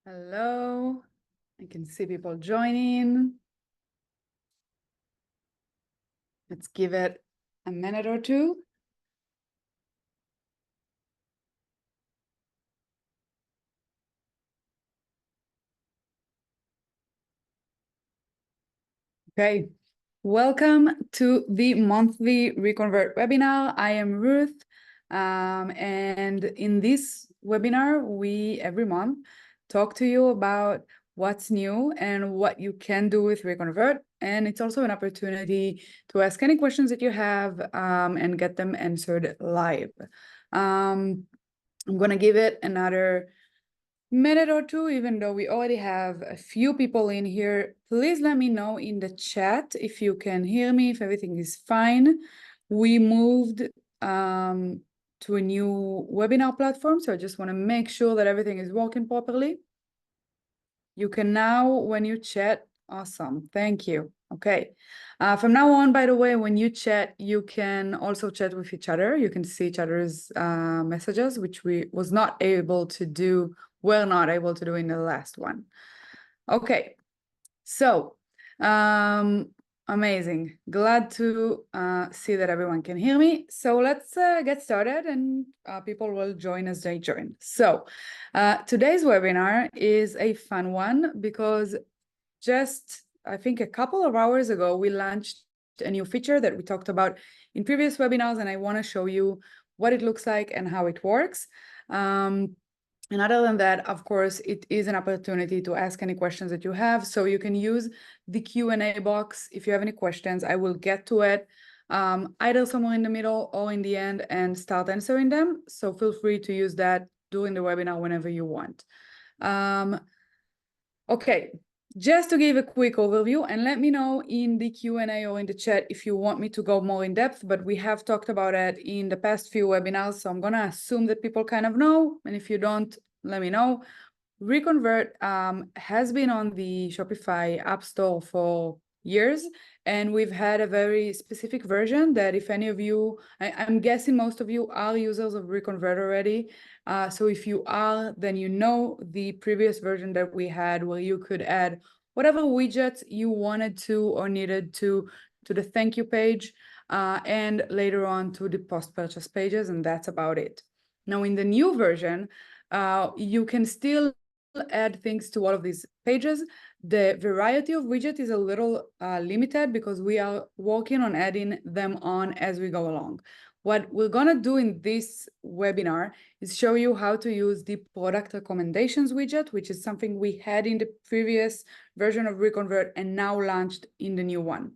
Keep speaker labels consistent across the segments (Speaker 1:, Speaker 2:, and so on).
Speaker 1: Hello, I can see people joining. Let's give it a minute or two. Okay, welcome to the monthly ReConvert webinar. I am Ruth, and in this webinar, we every month talk to you about what's new and what you can do with ReConvert. And it's also an opportunity to ask any questions that you have and get them answered live. I'm going to give it another minute or two, even though we already have a few people in here. Please let me know in the chat if you can hear me, if everything is fine. We moved to a new webinar platform, so I just want to make sure that everything is working properly. You can now, when you chat, awesome, thank you. Okay, from now on, by the way, when you chat, you can also chat with each other. You can see each other's messages, which we were not able to do in the last one. Okay, so amazing. Glad to see that everyone can hear me. So let's get started, and people will join as they join. So today's webinar is a fun one because just, I think, a couple of hours ago, we launched a new feature that we talked about in previous webinars, and I want to show you what it looks like and how it works. And other than that, of course, it is an opportunity to ask any questions that you have. So you can use the Q&A box. If you have any questions, I will get to it either somewhere in the middle or in the end and start answering them. So feel free to use that during the webinar whenever you want. Okay, just to give a quick overview, and let me know in the Q&A or in the chat if you want me to go more in depth, but we have talked about it in the past few webinars, so I'm gonna assume that people kind of know, and if you don't, let me know. ReConvert has been on the Shopify App Store for years, and we've had a very specific version that if any of you, I'm guessing most of you are users of ReConvert already. So if you are, then you know the previous version that we had where you could add whatever widgets you wanted to or needed to the thank you page and later on to the post-purchase pages, and that's about it. Now in the new version, you can still add things to all of these pages. The variety of widget is a little limited because we are working on adding them on as we go along. What we're gonna do in this webinar is show you how to use the product recommendations widget, which is something we had in the previous version of ReConvert and now launched in the new one.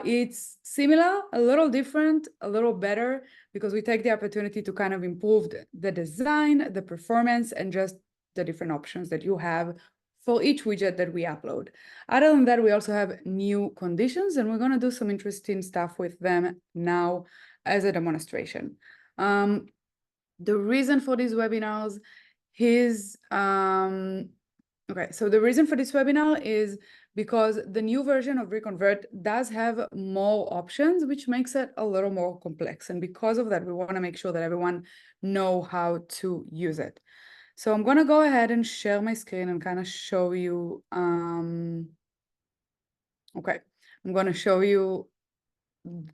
Speaker 1: It's similar, a little different, a little better, because we take the opportunity to kind of improve the design, the performance, and just the different options that you have for each widget that we upload. Other than that, we also have new conditions, and we're going to do some interesting stuff with them now as a demonstration. The reason for these webinars is, okay, so the reason for this webinar is because the new version of ReConvert does have more options, which makes it a little more complex. And because of that, we want to make sure that everyone know how to use it. So I'm going to go ahead and share my screen and kind of show you, okay, I'm going to show you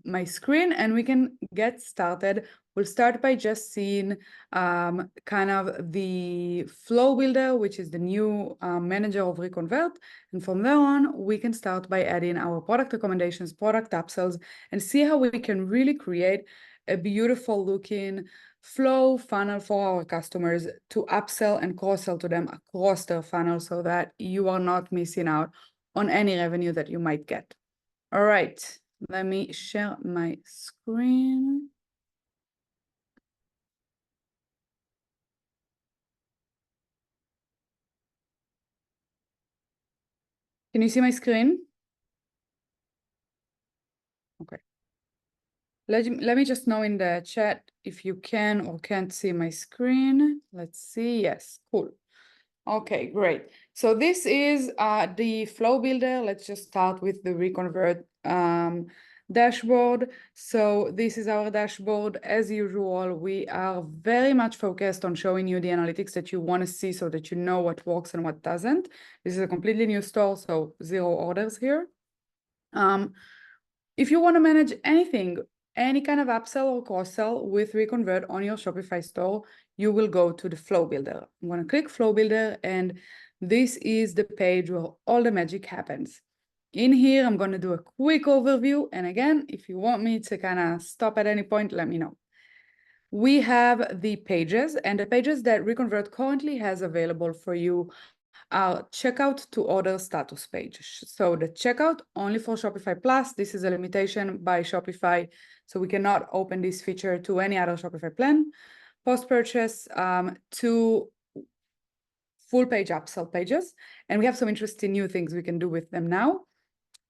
Speaker 1: my screen and we can get started. We'll start by just seeing kind of the flow builder, which is the new manager of ReConvert. And from there on, we can start by adding our product recommendations, product upsells, and see how we can really create a beautiful looking flow funnel for our customers to upsell and cross-sell to them across their funnel so that you are not missing out on any revenue that you might get. All right, let me share my screen. Can you see my screen? Okay. Let me just know in the chat if you can or can't see my screen. Let's see. Yes, cool. Okay, great. So this is the flow builder. Let's just start with the ReConvert dashboard. So this is our dashboard. As usual, we are very much focused on showing you the analytics that you want to see so that you know what works and what doesn't. This is a completely new store, so 0 orders here. If you want to manage anything, any kind of upsell or cross-sell with ReConvert on your Shopify store, you will go to the Flow Builder. I'm going to click Flow Builder, and this is the page where all the magic happens. In here, I'm going to do a quick overview. And again, if you want me to kind of stop at any point, let me know. We have the pages, and the pages that ReConvert currently has available for you are checkout to order status page. So the checkout only for Shopify Plus. This is a limitation by Shopify, so we cannot open this feature to any other Shopify plan. Post-purchase to full page upsell pages. And we have some interesting new things we can do with them now.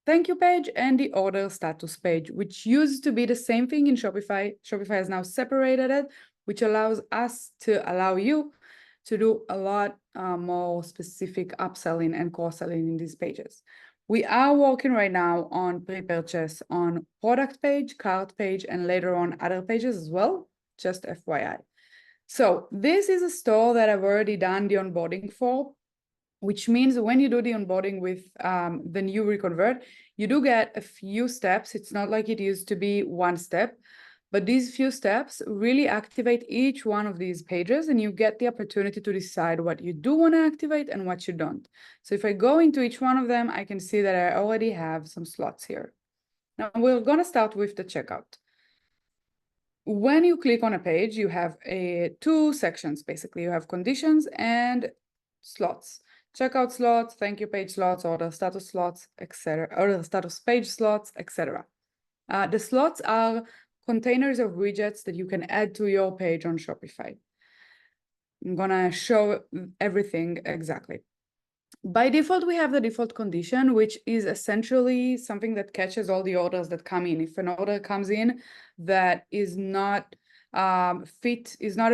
Speaker 1: Thank you page and the order status page, which used to be the same thing in Shopify. Shopify has now separated it, which allows us to allow you to do a lot more specific upselling and cross-selling in these pages. We are working right now on pre-purchase on product page, cart page, and later on other pages as well, just FYI. So this is a store that I've already done the onboarding for, which means when you do the onboarding with the new ReConvert, you do get a few steps. It's not like it used to be one step, but these few steps really activate each one of these pages, and you get the opportunity to decide what you do want to activate and what you don't. So if I go into each one of them, I can see that I already have some slots here. Now we're going to start with the checkout. When you click on a page, you have two sections, basically. You have conditions and slots. Checkout slots, thank you page slots, order status slots, etc., order status page slots, etc. The slots are containers of widgets that you can add to your page on Shopify. I'm gonna show everything exactly. By default, we have the default condition, which is essentially something that catches all the orders that come in. If an order comes in that is not a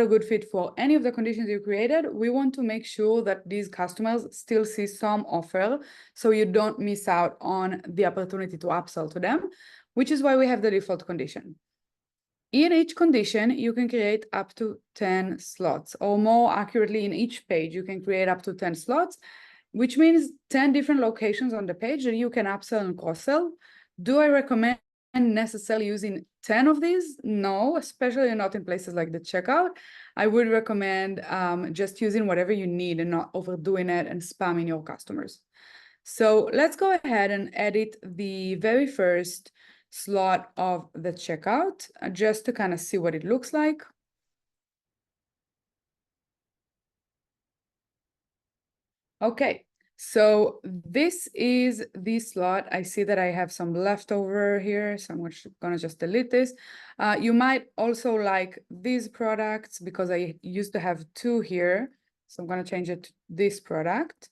Speaker 1: good fit for any of the conditions you created, we want to make sure that these customers still see some offer, so you don't miss out on the opportunity to upsell to them, which is why we have the default condition. In each condition, you can create up to 10 slots, or more accurately, in each page, you can create up to 10 slots, which means 10 different locations on the page that you can upsell and cross-sell. Do I recommend necessarily using 10 of these? No, especially not in places like the checkout. I would recommend just using whatever you need and not overdoing it and spamming your customers. So let's go ahead and edit the very first slot of the checkout just to kind of see what it looks like. Okay, so this is the slot. I see that I have some leftover here, so I'm gonna just delete this. You might also like these products because I used to have two here. So I'm gonna change it to this product,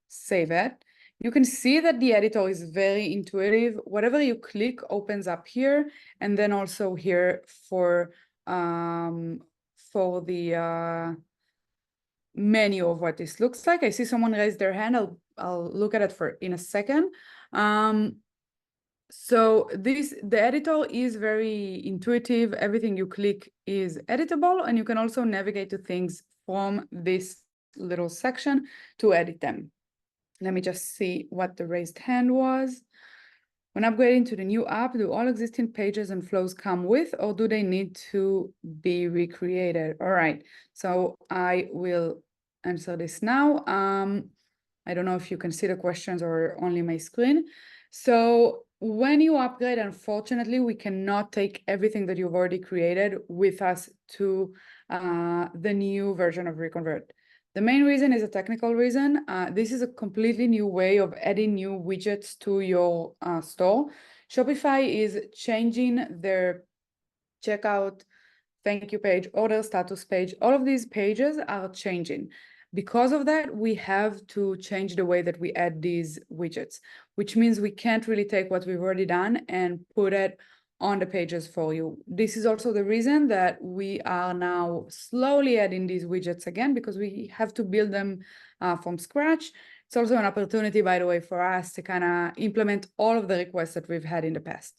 Speaker 1: save it. You can see that the editor is very intuitive. Whatever you click opens up here, and then also here for the menu of what this looks like. I see someone raise their hand. I'll look at it in a second. So the editor is very intuitive. Everything you click is editable, and you can also navigate to things from this little section to edit them. Let me just see what the raised hand was. When upgrading to the new app, do all existing pages and flows come with, or do they need to be recreated? All right, so I will answer this now. I don't know if you can see the questions or only my screen. So when you upgrade, unfortunately, we cannot take everything that you've already created with us to the new version of ReConvert. The main reason is a technical reason. This is a completely new way of adding new widgets to your store. Shopify is changing their checkout, thank you page, order status page. All of these pages are changing. Because of that, we have to change the way that we add these widgets, which means we can't really take what we've already done and put it on the pages for you. This is also the reason that we are now slowly adding these widgets again, because we have to build them from scratch. It's also an opportunity, by the way, for us to kind of implement all of the requests that we've had in the past.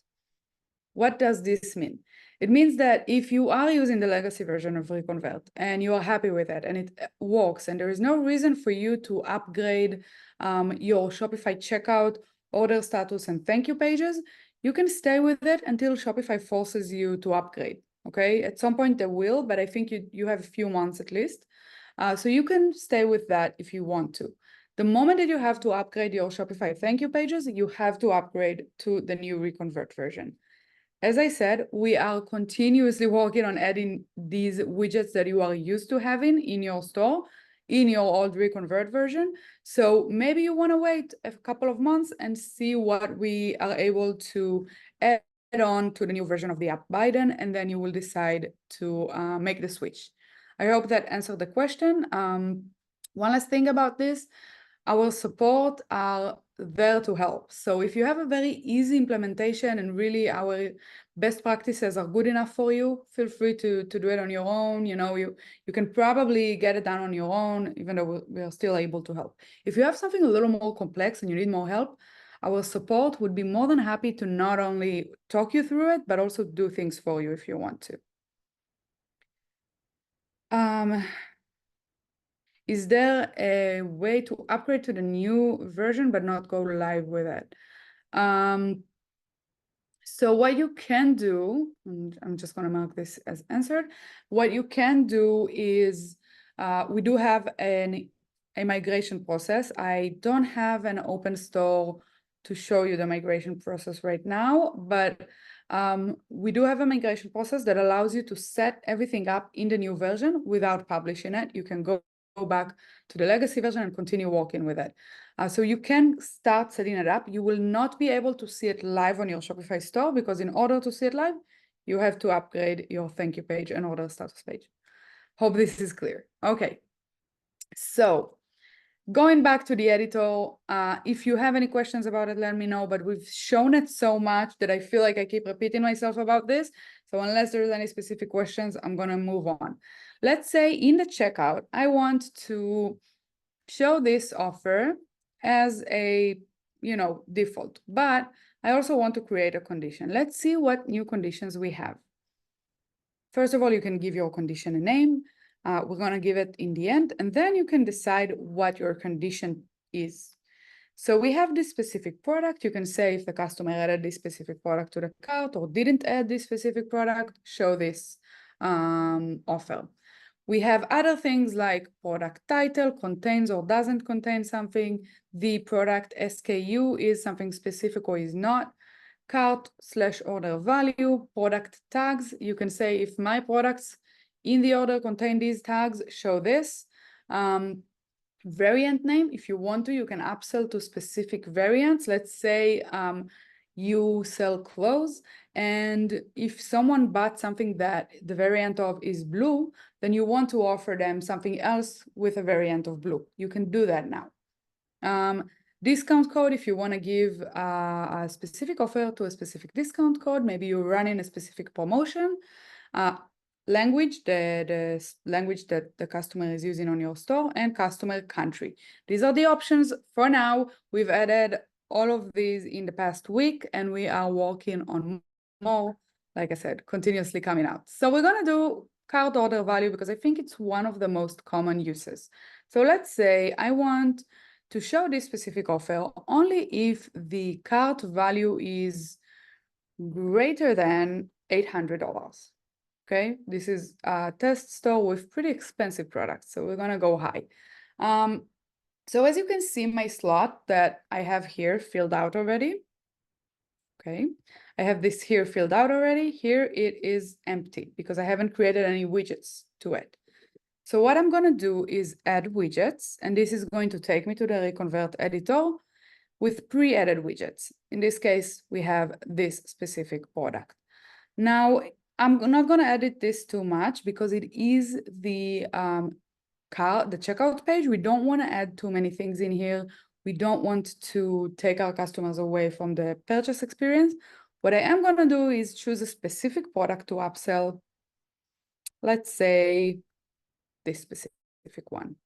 Speaker 1: What does this mean? It means that if you are using the legacy version of ReConvert and you are happy with it and it works and there is no reason for you to upgrade your Shopify checkout, order status, and thank you pages, you can stay with it until Shopify forces you to upgrade, okay? At some point they will, but I think you have a few months at least. So you can stay with that if you want to. The moment that you have to upgrade your Shopify thank you pages, you have to upgrade to the new ReConvert version. As I said, we are continuously working on adding these widgets that you are used to having in your store, in your old ReConvert version. So maybe you want to wait a couple of months and see what we are able to add on to the new version of the app by then, and then you will decide to make the switch. I hope that answered the question. One last thing about this, our support are there to help. So if you have a very easy implementation and really our best practices are good enough for you, feel free to do it on your own. You can probably get it done on your own, even though we are still able to help. If you have something a little more complex and you need more help, our support would be more than happy to not only talk you through it, but also do things for you if you want to. Is there a way to upgrade to the new version but not go live with it? So what you can do, and I'm just going to mark this as answered. What you can do is we do have a migration process. I don't have an open store to show you the migration process right now, but we do have a migration process that allows you to set everything up in the new version without publishing it. You can go back to the legacy version and continue working with it. So you can start setting it up. You will not be able to see it live on your Shopify store because in order to see it live, you have to upgrade your thank you page and order status page. Hope this is clear. Okay, so going back to the editor, if you have any questions about it, let me know, but we've shown it so much that I feel like I keep repeating myself about this. So unless there's any specific questions, I'm gonna move on. Let's say in the checkout, I want to show this offer as a default, but I also want to create a condition. Let's see what new conditions we have. First of all, you can give your condition a name. We're going to give it in the end, and then you can decide what your condition is. So we have this specific product. You can say if the customer added this specific product to the cart or didn't add this specific product, show this offer. We have other things like product title, contains or doesn't contain something. The product SKU is something specific or is not. Cart/order value, product tags. You can say if my products in the order contain these tags, show this. Variant name, if you want to, you can upsell to specific variants. Let's say you sell clothes, and if someone bought something that the variant of is blue, then you want to offer them something else with a variant of blue. You can do that now. Discount code, if you want to give a specific offer to a specific discount code, maybe you're running a specific promotion. Language, the language that the customer is using on your store, and customer country. These are the options for now. We've added all of these in the past week, and we are working on more, like I said, continuously coming out. So we're going to do cart order value because I think it's one of the most common uses. So let's say I want to show this specific offer only if the cart value is greater than $800. Okay, this is a test store with pretty expensive products, so we're gonna go high. So as you can see, my slot that I have here filled out already. Okay, I have this here filled out already. Here it is empty because I haven't created any widgets to it. So what I'm gonna do is add widgets, and this is going to take me to the ReConvert editor with pre-added widgets. In this case, we have this specific product. Now, I'm not going to edit this too much because it is the checkout page. We don't want to add too many things in here. We don't want to take our customers away from the purchase experience. What I am going to do is choose a specific product to upsell. Let's say this specific one.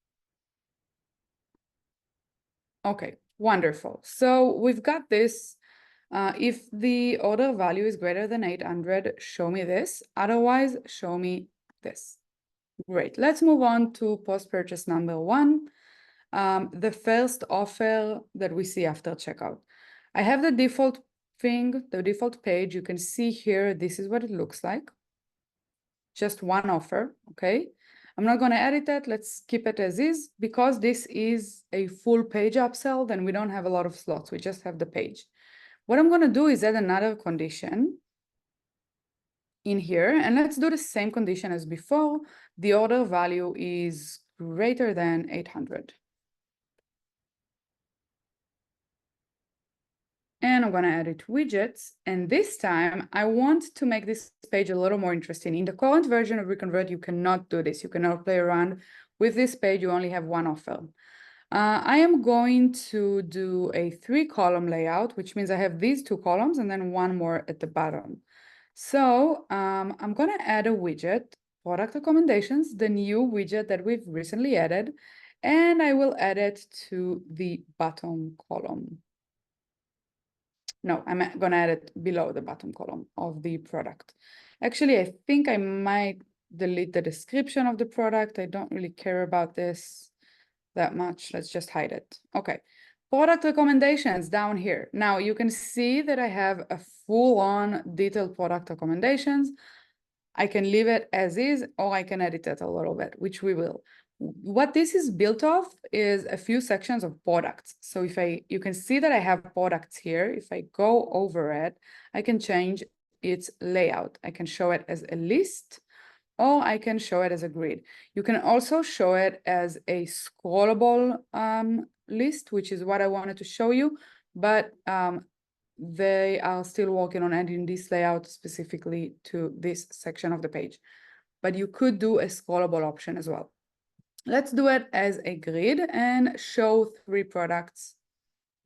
Speaker 1: Okay, wonderful. So we've got this If the order value is greater than 800, show me this. Otherwise, show me this. Great. Let's move on to post-purchase number 1. The first offer that we see after checkout. I have the default thing, the default page. You can see here, this is what it looks like. Just one offer, okay? I'm not going to edit it. Let's keep it as is. Because this is a full page upsell, then we don't have a lot of slots. We just have the page. What I'm going to do is add another condition in here, and let's do the same condition as before. The order value is greater than 800. And I'm going to edit widgets. And this time, I want to make this page a little more interesting. In the current version of ReConvert, you cannot do this. You cannot play around with this page. You only have one offer. I am going to do a 3-column layout, which means I have these 2 columns and then one more at the bottom. So I'm going to add a widget, product recommendations, the new widget that we've recently added, and I will add it to the bottom column. No, I'm going to add it below the bottom column of the product. Actually, I think I might delete the description of the product. I don't really care about this that much. Let's just hide it. Okay. Product recommendations down here. Now you can see that I have a full-on detailed product recommendations. I can leave it as is, or I can edit it a little bit, which we will. What this is built of is a few sections of products. So you can see that I have products here. If I go over it, I can change its layout. I can show it as a list, or I can show it as a grid. You can also show it as a scrollable list, which is what I wanted to show you, but they are still working on adding this layout specifically to this section of the page. But you could do a scrollable option as well. Let's do it as a grid and show 3 products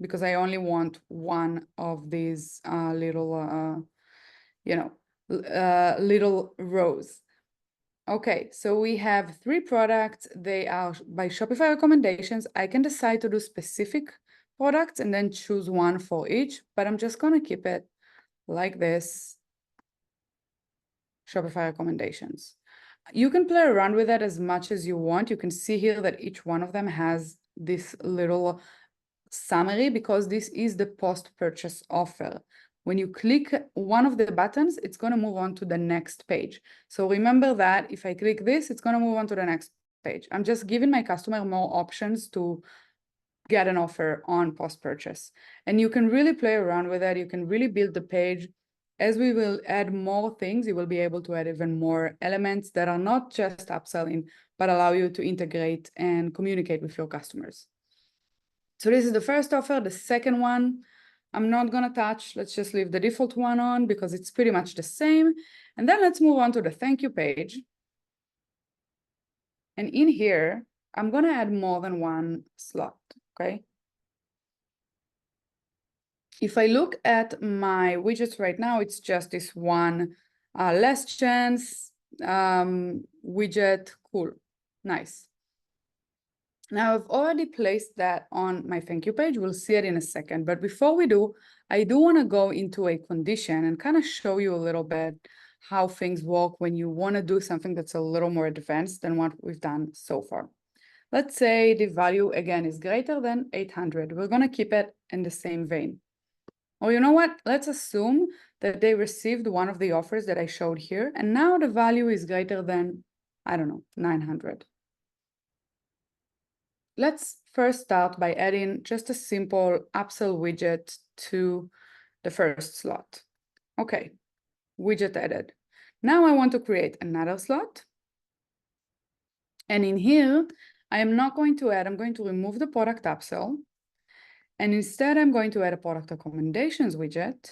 Speaker 1: because I only want one of these little rows. Okay, so we have 3 products. They are by Shopify recommendations. I can decide to do specific products and then choose one for each, but I'm just going to keep it like this. Shopify recommendations. You can play around with that as much as you want. You can see here that each one of them has this little summary because this is the post-purchase offer. When you click one of the buttons, it's going to move on to the next page. So remember that if I click this, it's going to move on to the next page. I'm just giving my customer more options to get an offer on post-purchase. And you can really play around with that. You can really build the page. As we will add more things, you will be able to add even more elements that are not just upselling, but allow you to integrate and communicate with your customers. So this is the first offer. The second one, I'm not going to touch. Let's just leave the default one on because it's pretty much the same. And then let's move on to the thank you page. And in here, I'm going to add more than one slot, okay? If I look at my widgets right now, it's just this one last chance widget. Cool, nice. Now I've already placed that on my thank you page. We'll see it in a second. But before we do, I do want to go into a condition and kind of show you a little bit how things work when you want to do something that's a little more advanced than what we've done so far. Let's say the value again is greater than 800. We're going to keep it in the same vein. Or you know what? Let's assume that they received one of the offers that I showed here, and now the value is greater than, I don't know, 900. Let's first start by adding just a simple upsell widget to the first slot. Okay, widget added. Now I want to create another slot. And in here, I am not going to add, I'm going to remove the product upsell. And instead, I'm going to add a product recommendations widget.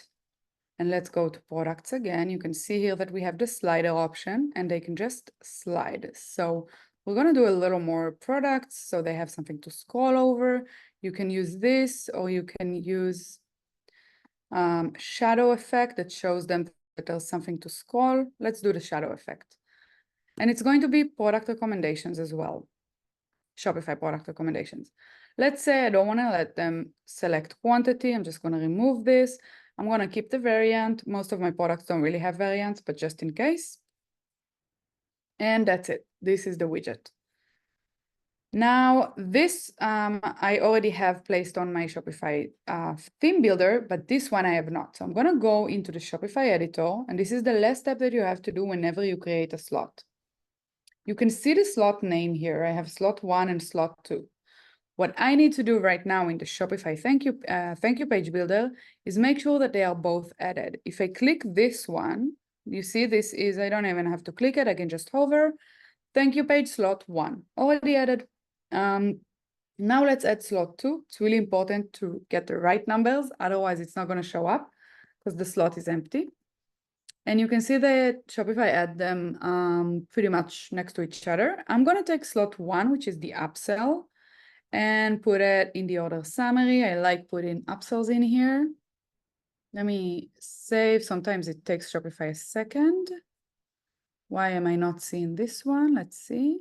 Speaker 1: And let's go to products again. You can see here that we have the slider option and they can just slide. So we're going to do a little more products so they have something to scroll over. You can use this, or you can use shadow effect that shows them that there's something to scroll. Let's do the shadow effect. And it's going to be product recommendations as well. Shopify product recommendations. Let's say I don't want to let them select quantity. I'm just going to remove this. I'm going to keep the variant. Most of my products don't really have variants, but just in case. And that's it. This is the widget. Now, this I already have placed on my Shopify theme builder, but this one I have not. So I'm going to go into the Shopify editor, and this is the last step that you have to do whenever you create a slot. You can see the slot name here. I have slot 1 and slot 2. What I need to do right now in the Shopify thank you page builder is make sure that they are both added. If I click this one, you see this is, I don't even have to click it. I can just hover. Thank you page slot 1, already added. Now let's add slot 2. It's really important to get the right numbers. Otherwise, it's not going to show up because the slot is empty. And you can see that Shopify add them pretty much next to each other. I'm going to take slot 1, which is the upsell, and put it in the order summary. I like putting upsells in here. Let me save. Sometimes it takes Shopify a second. Why am I not seeing this one? Let's see.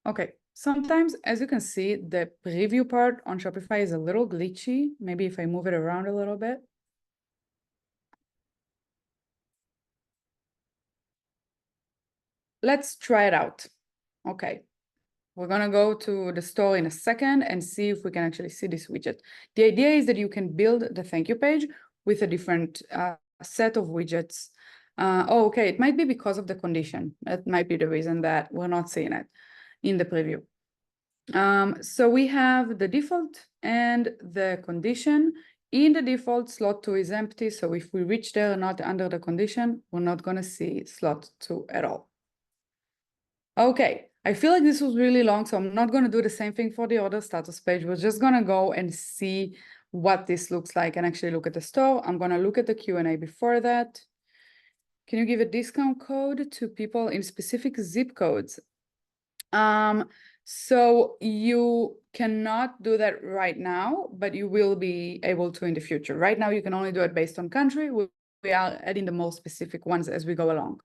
Speaker 1: Okay, sometimes, as you can see, the preview part on Shopify is a little glitchy. Maybe if I move it around a little bit. Let's try it out. Okay, we're gonna go to the store in a second and see if we can actually see this widget. The idea is that you can build the thank you page with a different set of widgets. Oh, okay, it might be because of the condition. That might be the reason that we're not seeing it in the preview. So we have the default and the condition. In the default, slot 2 is empty. So if we reach there not under the condition, we're not going to see slot 2 at all. Okay, I feel like this was really long, so I'm not going to do the same thing for the order status page. We're just going to go and see what this looks like and actually look at the store. I'm going to look at the Q&A before that. Can you give a discount code to people in specific zip codes? So you cannot do that right now, but you will be able to in the future. Right now, you can only do it based on country. We are adding the more specific ones as we go along.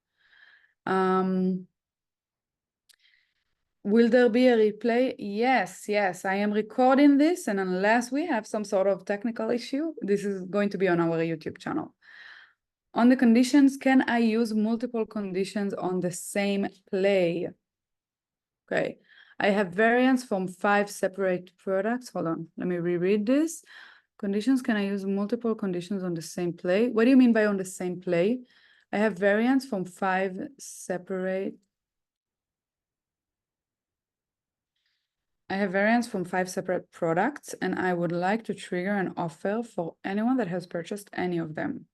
Speaker 1: Will there be a replay? Yes, I am recording this, and unless we have some sort of technical issue, this is going to be on our YouTube channel. On the conditions, can I use multiple conditions on the same play? Okay, I have variants from 5 separate products. Hold on, let me reread this. Conditions, can I use multiple conditions on the same play? What do you mean by on the same play? I have variants from 5 separate. I have variants from 5 separate products, and I would like to trigger an offer for anyone that has purchased any of them.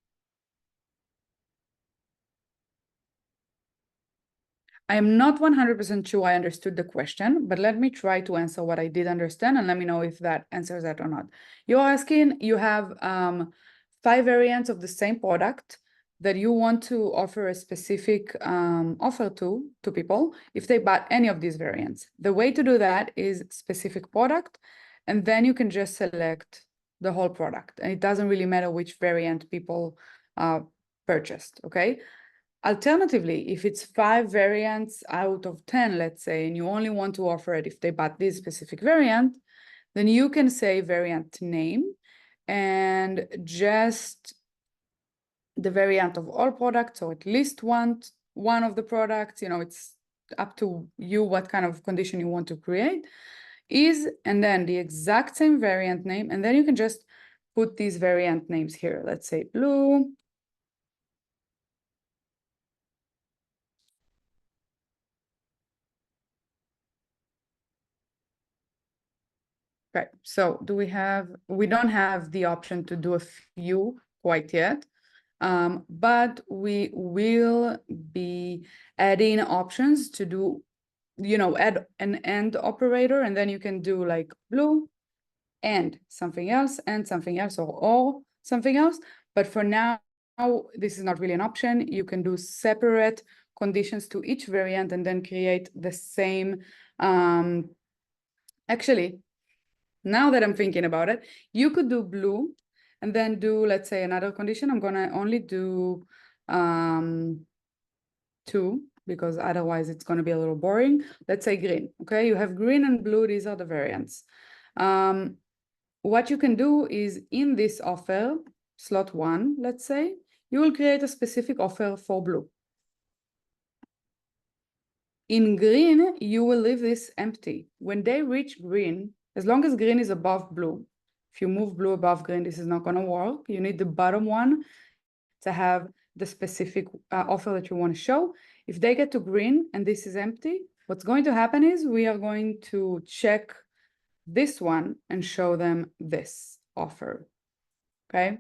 Speaker 1: I am not 100% sure I understood the question, but let me try to answer what I did understand and let me know if that answers that or not. You're asking, you have 5 variants of the same product that you want to offer a specific offer to people if they bought any of these variants. The way to do that is specific product, and then you can just select the whole product. And it doesn't really matter which variant people purchased, okay? Alternatively, if it's 5 variants out of 10, let's say, and you only want to offer it if they bought this specific variant, then you can say variant name and just the variant of all products, or at least one of the products, you know, it's up to you what kind of condition you want to create is, and then the exact same variant name, and then you can just put these variant names here. Let's say blue. Okay, so we don't have the option to do a few quite yet, but we will be adding options to do, you know, add an and operator, and then you can do like blue and something else or something else. But for now, this is not really an option. You can do separate conditions to each variant and then create the same, actually, now that I'm thinking about it, you could do blue and then do, let's say, another condition. I'm gonna only do 2 because otherwise it's gonna be a little boring. Let's say green, okay? You have green and blue, these are the variants. What you can do is in this offer, slot 1, let's say, you will create a specific offer for blue. In green, you will leave this empty. When they reach green, as long as green is above blue, if you move blue above green, this is not going to work. You need the bottom one to have the specific offer that you want to show. If they get to green and this is empty, what's going to happen is we are going to check this one and show them this offer. Okay,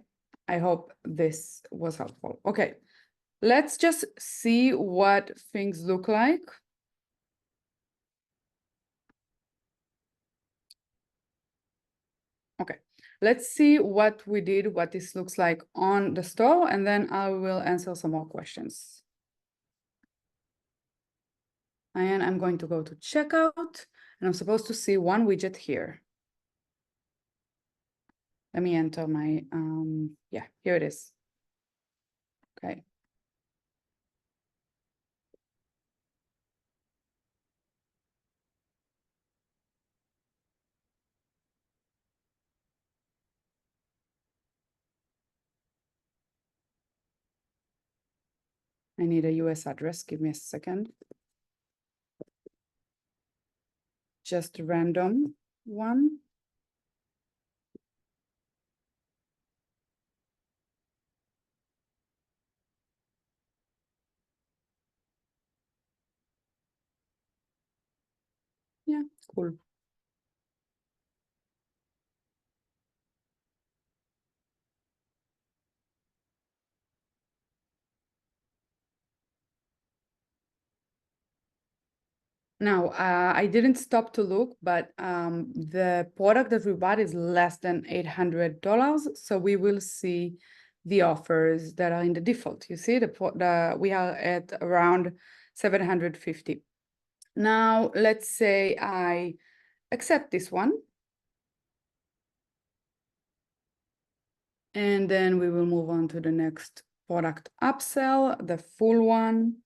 Speaker 1: I hope this was helpful. Okay, let's just see what things look like. Okay, let's see what we did, what this looks like on the store, and then I will answer some more questions. And I'm going to go to checkout, and I'm supposed to see one widget here. Let me enter my, yeah, here it is. Okay. I need a US address. Give me a second. Just a random one. Yeah, cool. Now, I didn't stop to look, but the product that we bought is less than $800. So we will see the offers that are in the default. You see, we are at around 750. Now, let's say I accept this one. And then we will move on to the next product upsell, the full one.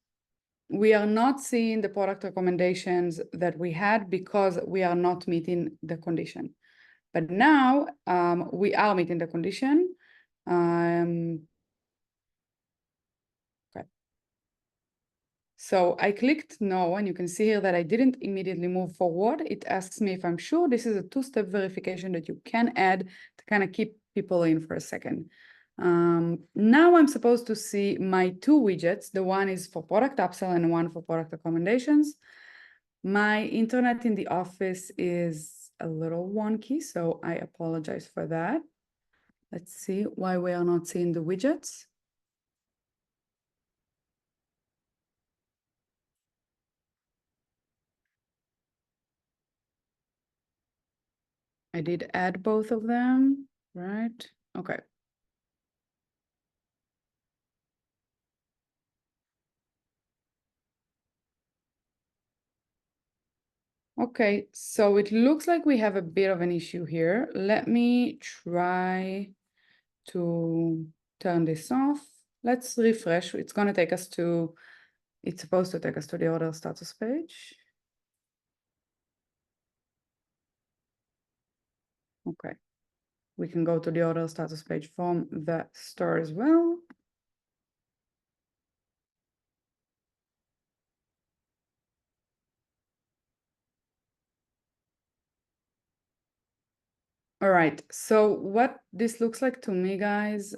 Speaker 1: We are not seeing the product recommendations that we had because we are not meeting the condition. But now we are meeting the condition. Okay. So I clicked no, and you can see here that I didn't immediately move forward. It asks me if I'm sure. This is a two-step verification that you can add to kind of keep people in for a second. Now I'm supposed to see my two widgets. The one is for product upsell and one for product recommendations. My internet in the office is a little wonky, so I apologize for that. Let's see why we are not seeing the widgets. I did add both of them, right? Okay. Okay, so it looks like we have a bit of an issue here. Let me try to turn this off. Let's refresh. It's going to take us to, it's supposed to take us to the order status page. Okay, we can go to the order status page from the store as well. All right, so what this looks like to me, guys,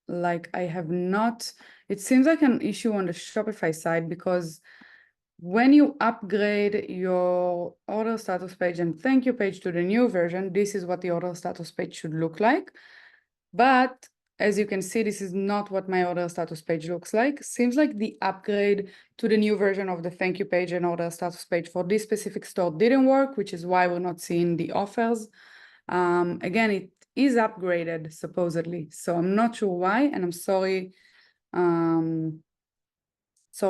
Speaker 1: like I have not, it seems like an issue on the Shopify side because when you upgrade your order status page and thank you page to the new version, this is what the order status page should look like. But as you can see, this is not what my order status page looks like. Seems like the upgrade to the new version of the thank you page and order status page for this specific store didn't work, which is why we're not seeing the offers. Again, it is upgraded supposedly, so I'm not sure why, and I'm sorry. Sorry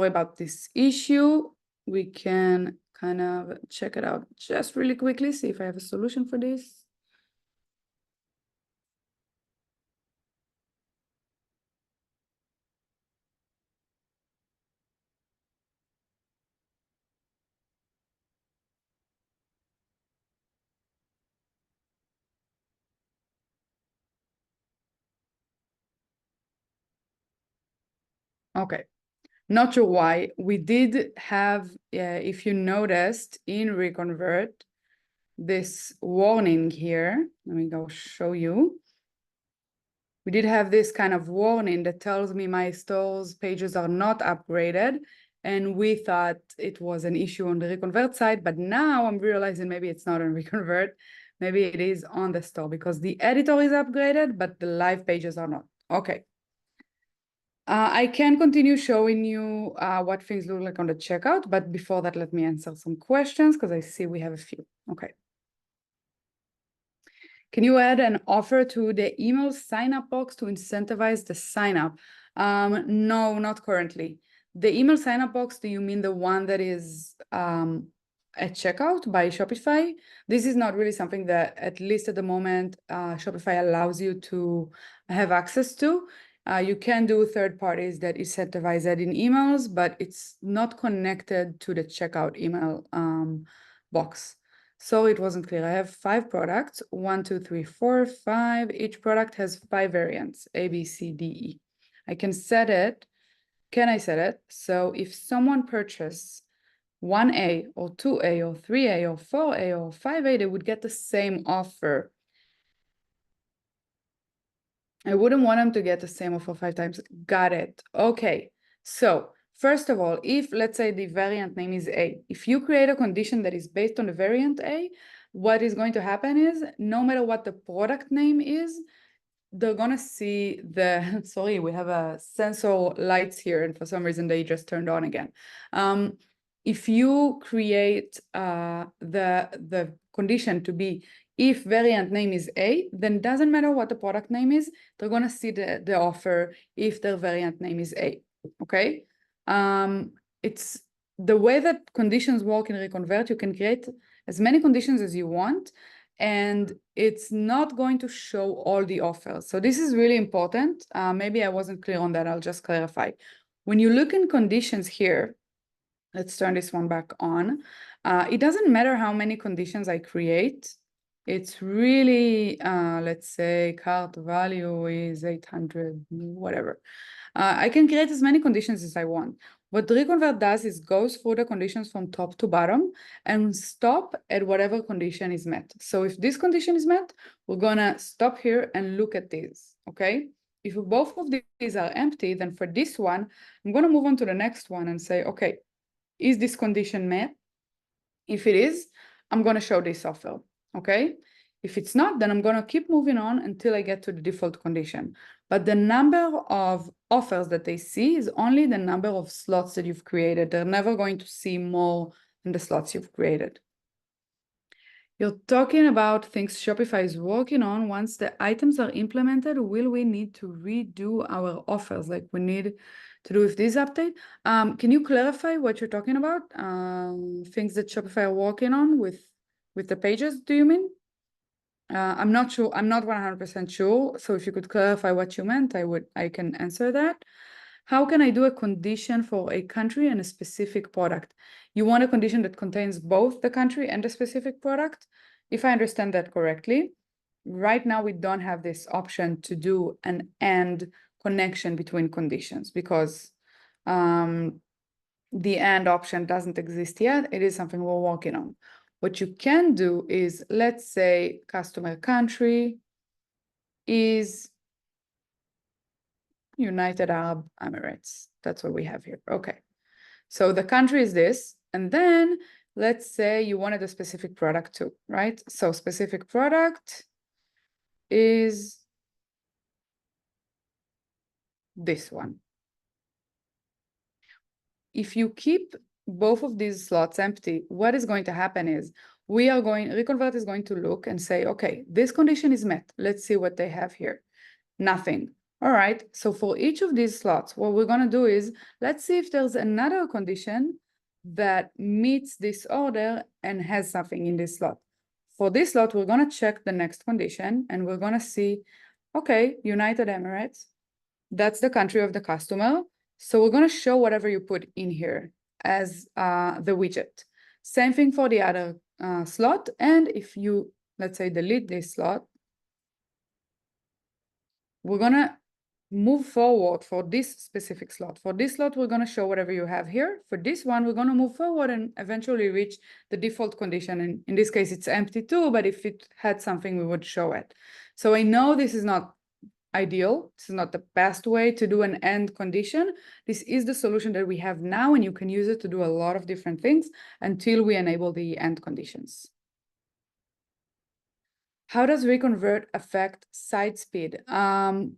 Speaker 1: about this issue. We can kind of check it out just really quickly, see if I have a solution for this. Okay. Not sure why. We did have, if you noticed in ReConvert, this warning here. Let me go show you. We did have this kind of warning that tells me my store's pages are not upgraded. And we thought it was an issue on the ReConvert side, but now I'm realizing maybe it's not on ReConvert. Maybe it is on the store because the editor is upgraded, but the live pages are not. Okay. I can continue showing you what things look like on the checkout, but before that, let me answer some questions because I see we have a few. Okay. Can you add an offer to the email sign-up box to incentivize the sign-up? No, not currently. The email sign-up box, do you mean the one that is at checkout by Shopify? This is not really something that, at least at the moment, Shopify allows you to have access to. You can do third parties that incentivize adding emails, but it's not connected to the checkout email box. So it wasn't clear. I have 5 products, 1, 2, 3, 4, 5. Each product has 5 variants, A, B, C, D, E. I can set it. Can I set it? So if someone purchases 1A or 2A or 3A or 4A or 5A, they would get the same offer. I wouldn't want them to get the same offer 5 times. Got it. Okay. So first of all, if let's say the variant name is A, if you create a condition that is based on the variant A, what is going to happen is no matter what the product name is, they're gonna see the, sorry, we have a sensor lights here and for some reason they just turned on again. If you create the condition to be if variant name is A, then doesn't matter what the product name is, they're gonna see the offer if their variant name is A, okay? It's the way that conditions work in ReConvert, you can create as many conditions as you want, and it's not going to show all the offers. So this is really important. Maybe I wasn't clear on that, I'll just clarify. When you look in conditions here, let's turn this one back on. It doesn't matter how many conditions I create. It's really, let's say cart value is 800, whatever. I can create as many conditions as I want. What ReConvert does is goes through the conditions from top to bottom and stop at whatever condition is met. So if this condition is met, we're gonna stop here and look at these, okay? If both of these are empty, then for this one, I'm gonna move on to the next one and say, okay, is this condition met? If it is, I'm gonna show this offer, okay? If it's not, then I'm gonna keep moving on until I get to the default condition. But the number of offers that they see is only the number of slots that you've created. They're never going to see more than the slots you've created. You're talking about things Shopify is working on. Once the items are implemented, will we need to redo our offers like we need to do with this update? Can you clarify what you're talking about? Things that Shopify are working on with the pages, do you mean? I'm not sure. I'm not 100% sure. So if you could clarify what you meant, I can answer that. How can I do a condition for a country and a specific product? You want a condition that contains both the country and the specific product? If I understand that correctly, right now we don't have this option to do an and connection between conditions because the and option doesn't exist yet. It is something we're working on. What you can do is, let's say customer country is United Arab Emirates. That's what we have here. Okay. So the country is this, and then let's say you wanted a specific product too, right? So specific product is this one. If you keep both of these slots empty, what is going to happen is ReConvert is going to look and say, okay, this condition is met. Let's see what they have here. Nothing. All right, so for each of these slots, what we're gonna do is, let's see if there's another condition that meets this order and has something in this slot. For this slot, we're gonna check the next condition and we're gonna see, okay, United Emirates, that's the country of the customer. So we're gonna show whatever you put in here as the widget. Same thing for the other slot. And if you, let's say, delete this slot, we're gonna move forward for this specific slot. For this slot, we're going to show whatever you have here. For this one, we're going to move forward and eventually reach the default condition. And in this case, it's empty too, but if it had something, we would show it. So I know this is not ideal. This is not the best way to do an end condition. This is the solution that we have now, and you can use it to do a lot of different things until we enable the end conditions. How does ReConvert affect site speed?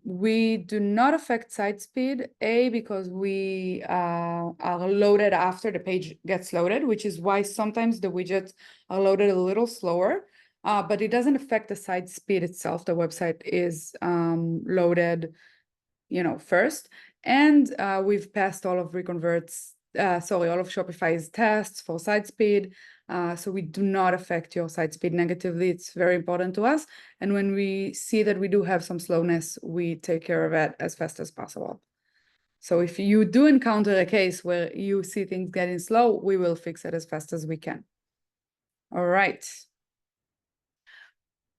Speaker 1: We do not affect site speed, because we are loaded after the page gets loaded, which is why sometimes the widgets are loaded a little slower, but it doesn't affect the site speed itself. The website is loaded, first. And we've passed all of ReConvert's, all of Shopify's tests for site speed. So we do not affect your site speed negatively. It's very important to us. And when we see that we do have some slowness, we take care of it as fast as possible. So if you do encounter a case where you see things getting slow, we will fix it as fast as we can. All right.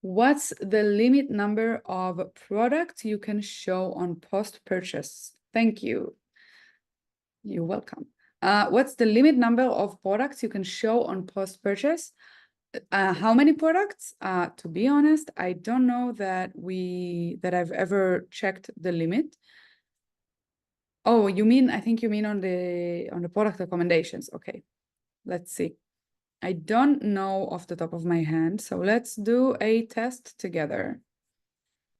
Speaker 1: What's the limit number of products you can show on post-purchase? Thank you. You're welcome. What's the limit number of products you can show on post-purchase? How many products? To be honest, I don't know that I've ever checked the limit. Oh, I think you mean on the product recommendations. Okay, let's see. I don't know off the top of my head, so let's do a test together.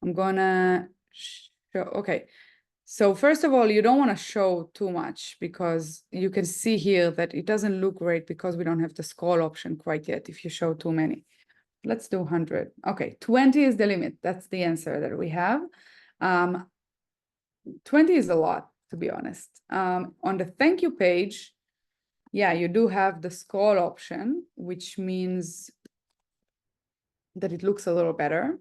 Speaker 1: I'm gonna show, okay. So first of all, you don't want to show too much because you can see here that it doesn't look great because we don't have the scroll option quite yet if you show too many. Let's do 100. Okay, 20 is the limit. That's the answer that we have. 20 is a lot, to be honest. On the thank you page, yeah, you do have the scroll option, which means that it looks a little better.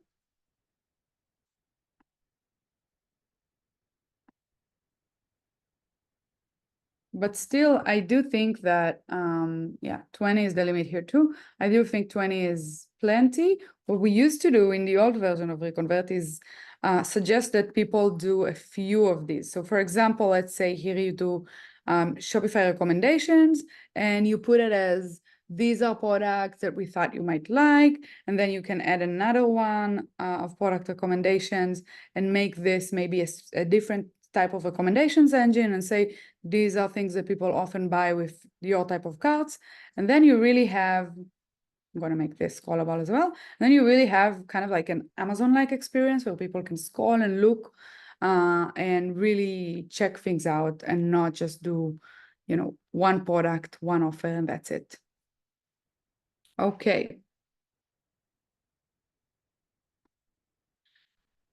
Speaker 1: But still, I do think that, 20 is the limit here too. I do think 20 is plenty. What we used to do in the old version of ReConvert is suggest that people do a few of these. So for example, let's say here you do Shopify recommendations, and you put it as, these are products that we thought you might like, and then you can add another one of product recommendations and make this maybe a different type of recommendations engine and say, these are things that people often buy with your type of carts. And then you really have, I'm going to make this scrollable as well. And then you really have kind of like an Amazon-like experience where people can scroll and look and really check things out and not just do, one product, one offer, and that's it. Okay.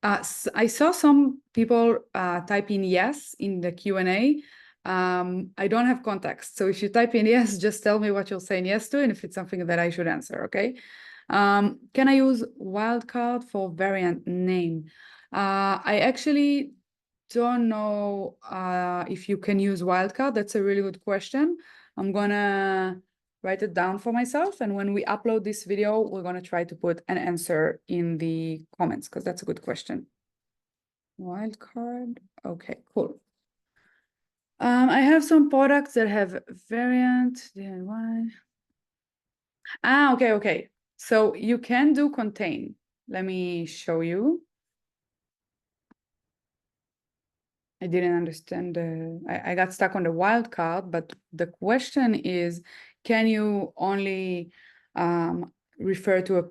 Speaker 1: I saw some people type in yes in the Q&A. I don't have context. So if you type in yes, just tell me what you're saying yes to and if it's something that I should answer, okay? Can I use wildcard for variant name? I actually don't know if you can use wildcard. That's a really good question. I'm gonna write it down for myself. And when we upload this video, we're gonna try to put an answer in the comments because that's a good question. Wildcard, okay, cool. I have some products that have variant DIY. Okay. So you can do contain. Let me show you. I didn't understand. I got stuck on the wildcard, but the question is, can you only refer to a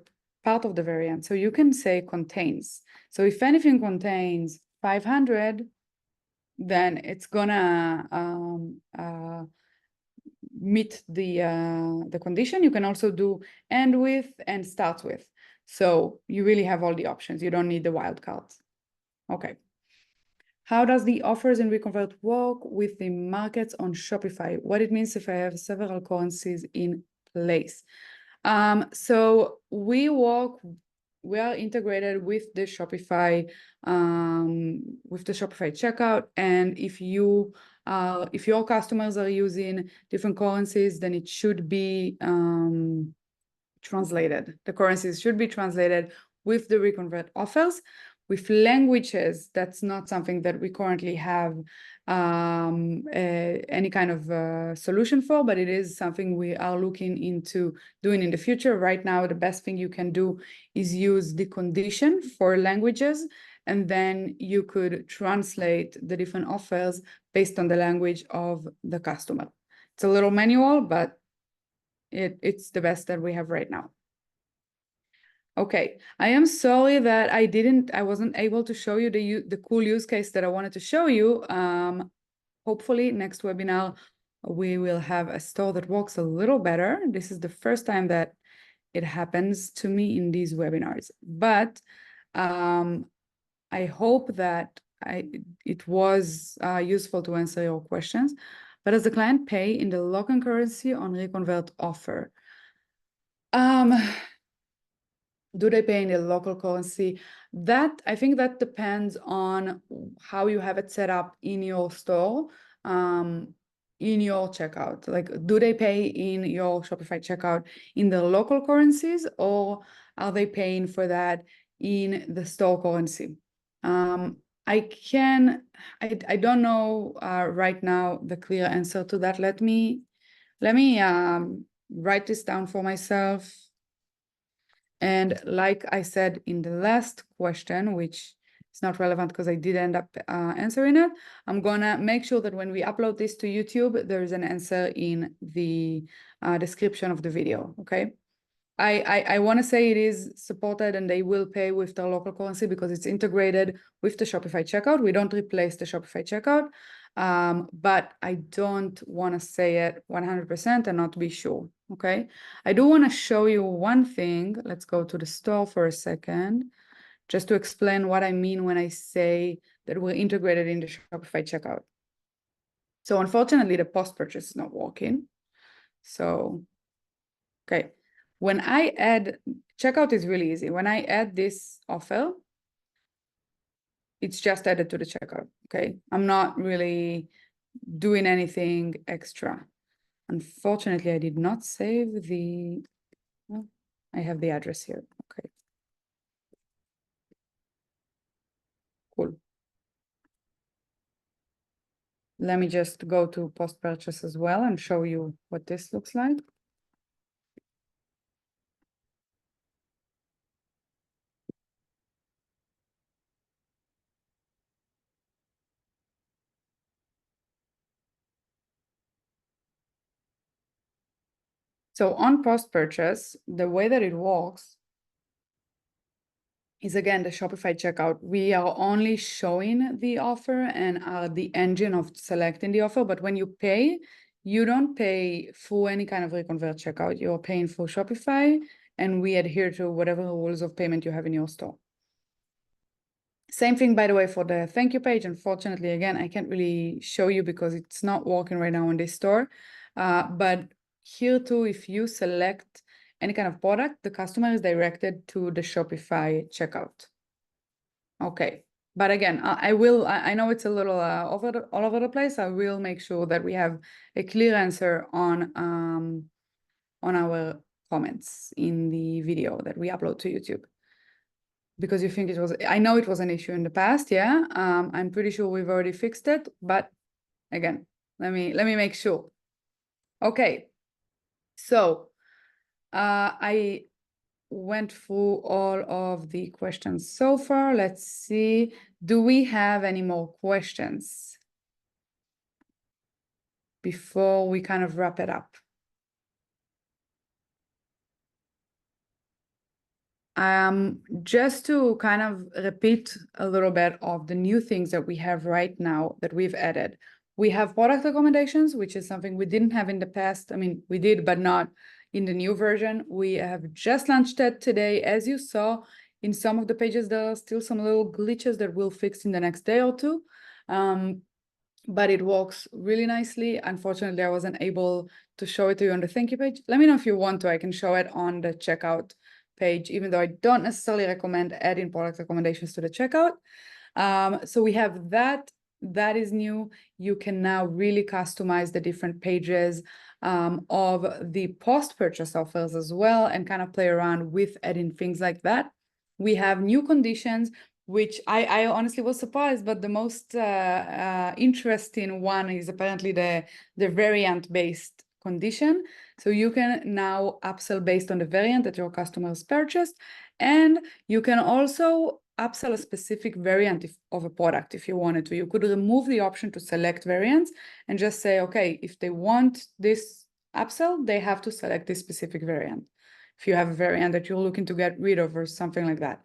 Speaker 1: part of the variant? So you can say contains. So if anything contains 500, then it's gonna meet the condition. You can also do end with and start with. So you really have all the options. You don't need the wildcard. Okay. How does the offers in ReConvert work with the markets on Shopify? What it means if I have several currencies in place? So we are integrated with the Shopify checkout, and if your customers are using different currencies, then it should be translated. The currencies should be translated with the ReConvert offers. With languages, that's not something that we currently have any kind of solution for, but it is something we are looking into doing in the future. Right now, the best thing you can do is use the condition for languages, and then you could translate the different offers based on the language of the customer. It's a little manual, but it's the best that we have right now. Okay, I am sorry that I wasn't able to show you the cool use case that I wanted to show you. Hopefully next webinar, we will have a store that works a little better. This is the first time that it happens to me in these webinars, but I hope that it was useful to answer your questions. But does the client pay in the local currency on ReConvert offer? Do they pay in the local currency? I think that depends on how you have it set up in your store, in your checkout. Like, do they pay in your Shopify checkout in the local currencies, or are they paying for that in the store currency? I don't know right now the clear answer to that. Let me write this down for myself. And like I said in the last question, which is not relevant because I did end up answering it, I'm gonna make sure that when we upload this to YouTube, there is an answer in the description of the video, okay? I want to say it is supported and they will pay with their local currency because it's integrated with the Shopify checkout. We don't replace the Shopify checkout, but I don't want to say it 100% and not be sure, okay? I do want to show you one thing. Let's go to the store for a second, just to explain what I mean when I say that we're integrated in the Shopify checkout. So unfortunately, the post-purchase is not working. So, okay. When I add, checkout is really easy. When I add this offer, it's just added to the checkout, okay? I'm not really doing anything extra. Unfortunately, I did not save well, I have the address here, okay. Cool. Let me just go to post-purchase as well and show you what this looks like. So on post-purchase, the way that it works is, again, the Shopify checkout. We are only showing the offer and are the engine of selecting the offer. But when you pay, you don't pay through any kind of ReConvert checkout. You're paying for Shopify, and we adhere to whatever rules of payment you have in your store. Same thing, by the way, for the thank you page. Unfortunately, again, I can't really show you because it's not working right now on this store. But here too, if you select any kind of product, the customer is directed to the Shopify checkout. Okay, but again, I know it's a little all over the place. I will make sure that we have a clear answer on our comments in the video that we upload to YouTube. Because you think I know it was an issue in the past, yeah. I'm pretty sure we've already fixed it, but again, let me make sure. Okay, so I went through all of the questions so far. Let's see, do we have any more questions before we kind of wrap it up? Just to kind of repeat a little bit of the new things that we have right now that we've added. We have product recommendations, which is something we didn't have in the past. I mean, we did, but not in the new version. We have just launched it today. As you saw in some of the pages, there are still some little glitches that we'll fix in the next day or two. But it works really nicely. Unfortunately, I wasn't able to show it to you on the thank you page. Let me know if you want to. I can show it on the checkout page, even though I don't necessarily recommend adding product recommendations to the checkout. So we have that. That is new. You can now really customize the different pages of the post-purchase offers as well and kind of play around with adding things like that. We have new conditions which I honestly was surprised, but the most interesting one is apparently the variant-based condition. So you can now upsell based on the variant that your customers purchased, and you can also upsell a specific variant of a product if you wanted to. You could remove the option to select variants and just say, okay, if they want this upsell, they have to select this specific variant. If you have a variant that you're looking to get rid of or something like that.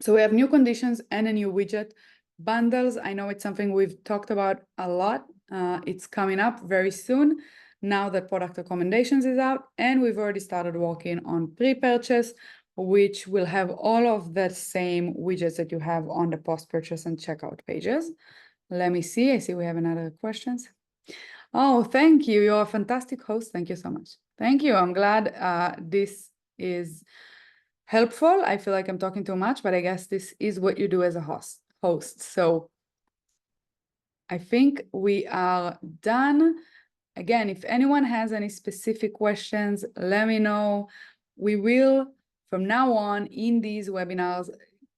Speaker 1: So we have new conditions and a new widget. Bundles, I know it's something we've talked about a lot. It's coming up very soon now that product recommendations is out, and we've already started working on pre-purchase, which will have all of the same widgets that you have on the post-purchase and checkout pages. Let me see. I see we have another questions. Oh, thank you. You're a fantastic host. Thank you so much. Thank you. I'm glad this is helpful. I feel like I'm talking too much, but I guess this is what you do as a host. So I think we are done. Again, if anyone has any specific questions, let me know. We will, from now on in these webinars,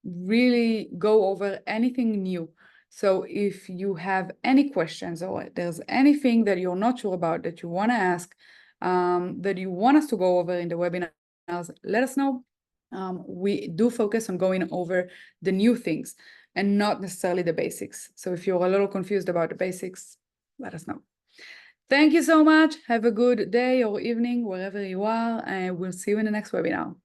Speaker 1: really go over anything new. So if you have any questions or there's anything that you're not sure about that you want to ask, that you want us to go over in the webinars, let us know. We do focus on going over the new things and not necessarily the basics. So if you're a little confused about the basics, let us know. Thank you so much. Have a good day or evening, wherever you are, and we'll see you in the next webinar.